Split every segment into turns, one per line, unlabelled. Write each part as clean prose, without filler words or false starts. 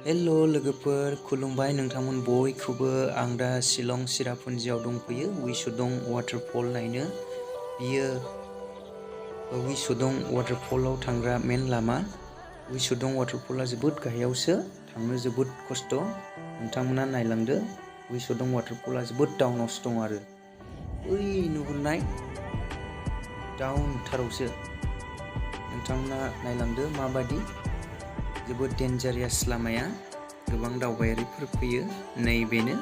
Hello लोगोफोर खुलुमबाय नोंथांमोन बयखौबो आं दा शिलं cherrapunjiयाव दंफैयो वे सावदं वाटरफल नायनो। बियो वे सावदं वाटरफलाव थांग्रा मेन लामा। वे सावदं वाटरफला जोबोद गाहायावसो, थांनो जोबोद खस्थ'। नोंथांमोना नायलांदो, वे सावदं वाटरफला जोबोद डाउनावसो दं आरो बै नुहुरनाय डाउनथारावसो। नोंथांमोना नायलांदो माबादि जोबोद डेन्जारियास लामाया, गोबां दावबायारिफोर फैयो। नैबेनो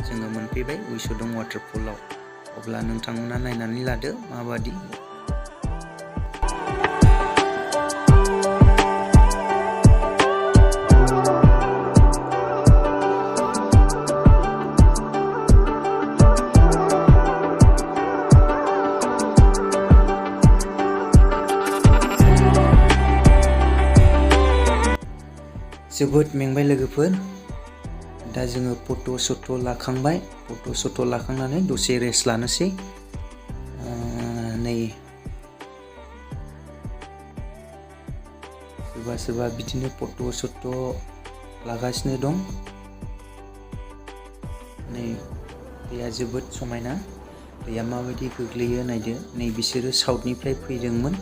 जोङो मोनफैबाय वे सावदं वाटरफलाव। अब्ला नोंथांमोना नायनानै लादो माबादि। जोबोद मेंबाय लोगोफोर, दा जोङो फट' सट' लाखांबाय। फट' सट' लाखांनानै दसे रेस्ट लानोसै। नै सोरबा बिदिनो फट' सट' लागासिनो दं। नै दैया जोबोद समायना, दैया माबायदि गोग्लैयो नायदो। नै बिसोरो साउथनिफ्राय फैदोंमोन,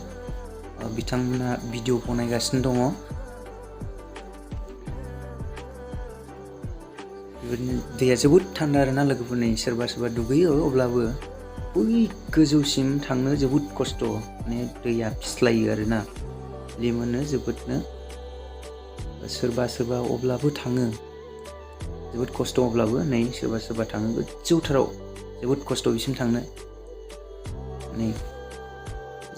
बिथांमोना भिडिअ बनायगासिनो दङ। दैया जोबोद थान्दा आरोना लोगोफोर। नै सोरबा दुगैयो, अब्लाबो बै गोजौसिम थांनो जोबोद खस्थ'। माने दैया फिस्लायो आरोना, लिमोनो जोबोदनो। सोरबा अब्लाबो थाङो, जोबोद खस्थ'। अब्लाबो नै सोरबा थाङो गोजौथाराव, जोबोद खस्थ' बिसिम थांनो। नै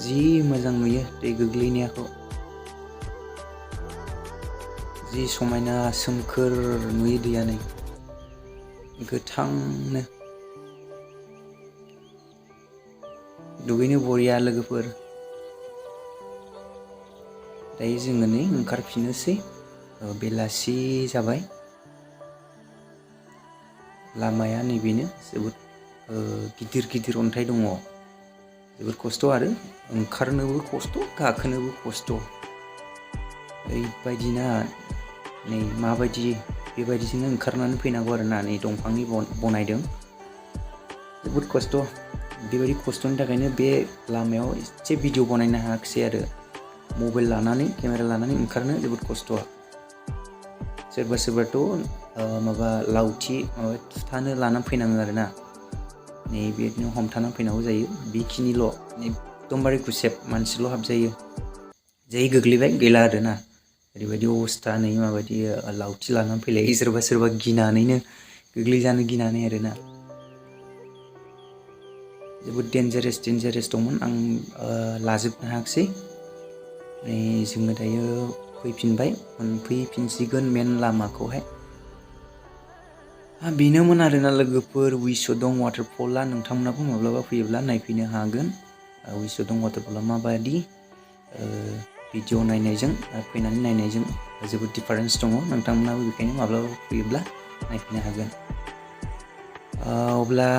जि मोजां नुयो दै गोग्लैनायखौ, जि समायना सोमखोर नुयो दैया। नै गोथांनो दुगैनो बरिया लोगोफोर। दायो जोङो नै ओंखारफिननोसै, बेलासि जाबाय। लामाया नैबेनो, जोबोद गिदिर अन्थाइ दङ, जोबोद खस्थ'। आरो ओंखारनोबो खस्थ', गाखोनोबो खस्थ'। ओरैबायदिना नै माबायदि बेबायदिजोंनो ओंखारनानै फैनांगौ आरोना। नै दंफांनि बनायदों, जोबोद खस्थ'। बेबायदि खस्थ'नि थाखायनो बे लामायाव एसे भिडिअ बनायनो हायाखिसै आरो। मबाइल लानानै, केमेरा लानानै ओंखारनो जोबोद खस्थ'। सोरबाथ' माबा लावथि माबा थुथानो लानानै फैनाङो आरोना। नै बेबायदिनो हमथानानै फैनांगौ जायो, बेखिनिल'। एकदमबारे गुसेब मानसिल' हाबजायो। जै गोग्लैबाय गैला आरोना, ओरैबायदि अबस्था। नै माबायदि लावथि लानानै फैलायो सोरबा गिनानैनो, गोग्लैजानो गिनानै आरोना। जोबोद डेन्जारेस दंमोन, आं लाजोबनो हायाखिसै। नै जोङो दायो फैफिनबाय, मोनफैफिनसिगोन मेन लामाखौहाय। बेनोमोन आरोना लोगोफोर वे सावदं वाटरफला। नोंथांमोनाबो माब्लाबा फैयोब्ला नायफैनो हागोन। वे सावदं वाटरफला माबायदि, भिडिअ नायनायजों फैनानै नायनायजों जोबोद डिफारेन्स दङ। नोंथांमोनाबो बेखायनो माब्लाबा फैयोब्ला नायफैनो हागोन। अब्ला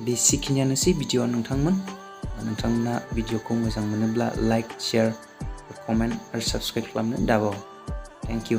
बेसिखिनियानोसै भिडिअ नोंथांमोना भिडिअखौ मोजां मोनोब्ला लाइक, शेयार, कमेन्ट आरो साबस्क्राइब खालामनो दाबाव। Thank U.